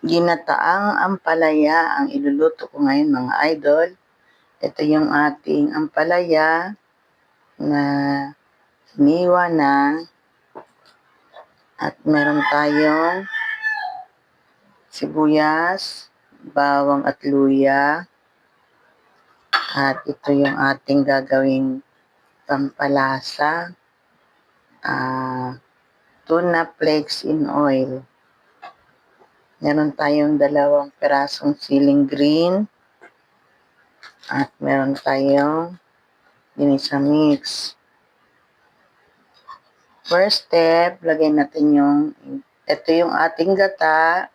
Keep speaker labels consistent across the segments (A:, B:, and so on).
A: Ginataang ampalaya ang iluluto ko ngayon mga idol. Ito yung ating ampalaya na hiniwa na at meron tayong sibuyas, bawang at luya. At ito yung ating gagawing pampalasa, tuna flakes in oil. Meron tayong 2 pirasong siling green at meron tayong ginisa mix. First step, lagay natin ito yung ating gata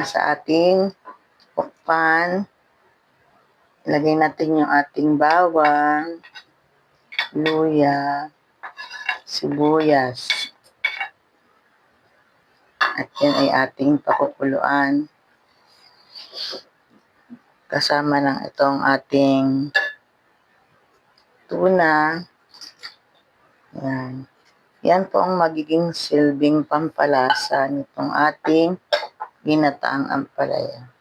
A: sa ating pan. Ilagay natin yung ating bawang, luya, sibuyas. At yan ay ating pakukuluan. Kasama ng itong ating tuna. Yan. Yan po ang magiging silbing pampalasa nitong ating ginataang ampalaya.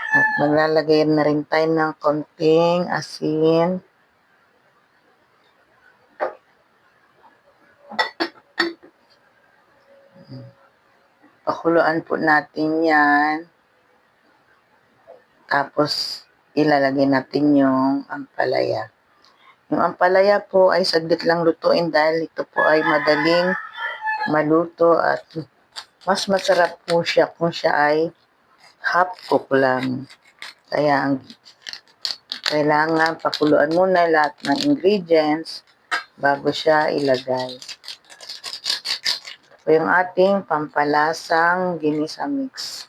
A: At maglalagay na rin tayo ng konting asin. Pakuluan po natin yan. Tapos ilalagay natin yung ampalaya. Yung ampalaya po ay saglit lang lutuin dahil ito po ay madaling maluto at mas masarap po siya kung siya ay half cook lang. Kaya kailangan pakuluan muna lahat ng ingredients bago siya ilagay. Ito yung ating pampalasang ginisa mix.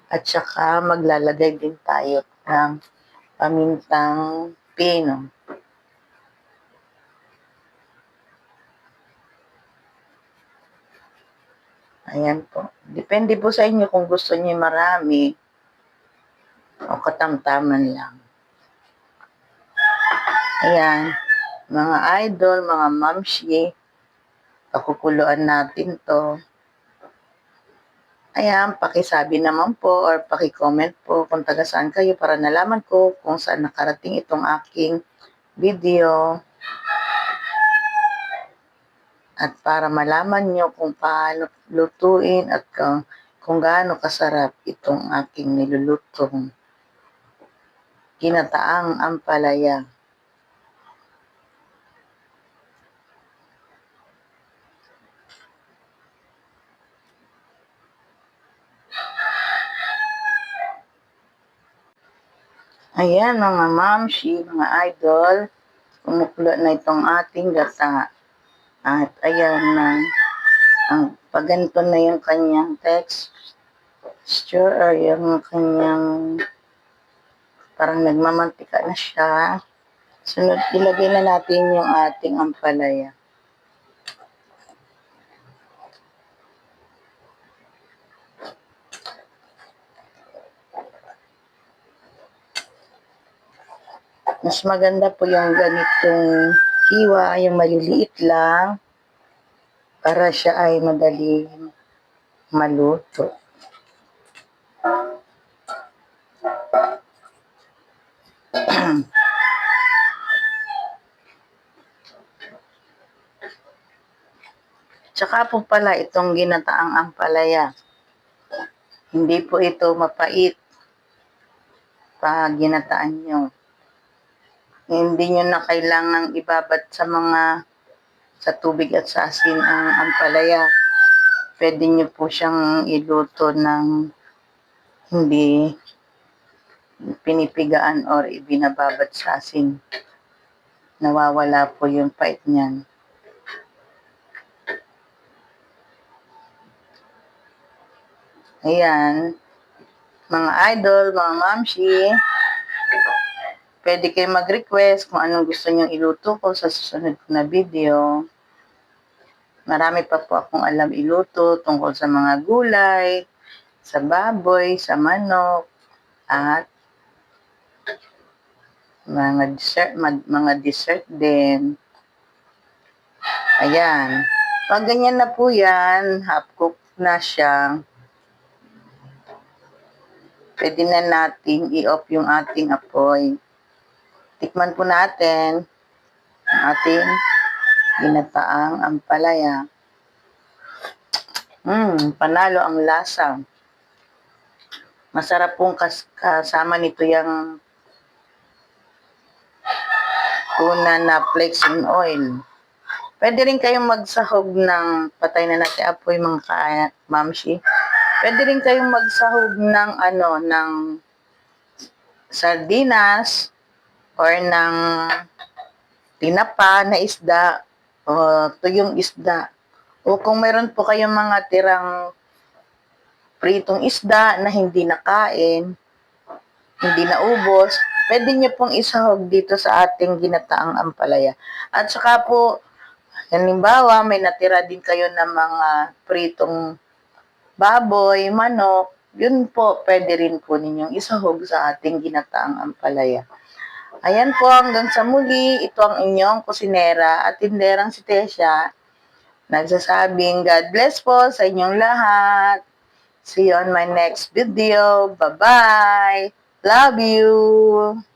A: At saka maglalagay din tayo ng pamintang pino. Ayan po. Depende po sa inyo kung gusto niyo marami o katamtaman lang. Ayan. Mga idol, mga mamshi, pakukuluan natin to. Ayan, pakisabi naman po or pakicomment po kung taga saan kayo para nalaman ko kung saan nakarating itong aking video. At para malaman nyo kung paano lutuin at kung gaano kasarap itong aking nilulutong ginataang ampalaya. Ayan mga mamshi, mga idol, kumukulo na itong ating gata. At ayan na, pag ganito na yung kanyang texture or yung kanyang parang nagmamantika na siya. Sunod, ilagay na natin yung ating ampalaya. Mas maganda po yung ganitong hiwa, yung maliliit lang, para siya ay madaling maluto. Tsaka po pala itong ginataang ampalaya, hindi po ito mapait pag ginataan nyo. Hindi nyo na kailangang ibabad sa tubig at sa asin ang ampalaya. Pwede nyo po siyang iluto ng hindi pinipigaan or ibinababad sa asin. Nawawala po yung pait niyan. Ayan, mga idol, mga mamshi, pwede kayo mag-request kung anong gusto nyong iluto ko sa susunod na video. Marami pa po akong alam iluto tungkol sa mga gulay, sa baboy, sa manok, at mga dessert din. Ayan. Pag ganyan na po yan, half cook na siya, pwede na nating i-off yung ating apoy. Tikman po natin ang ating ginataang ampalaya. Panalo ang lasa. Masarap pong kasama nito yung tuna na flakes in oil. Pwede rin kayong magsahog ng, patay na natin apoy mga mamshi. Pwede rin kayong magsahog ng ng sardinas or ng tinapa na isda o tuyong isda. O kung meron po kayong mga tirang pritong isda na hindi nakain, hindi naubos, pwede nyo pong isahog dito sa ating ginataang ampalaya. At saka po, halimbawa, may natira din kayo ng mga pritong baboy, manok, yun po, pwede rin po ninyong isahog sa ating ginataang ampalaya. Ayan po, hanggang sa muli, ito ang inyong kusinera at tinderang si Tesha. Nagsasabing, God bless po sa inyong lahat. See you on my next video. Bye-bye. Love you.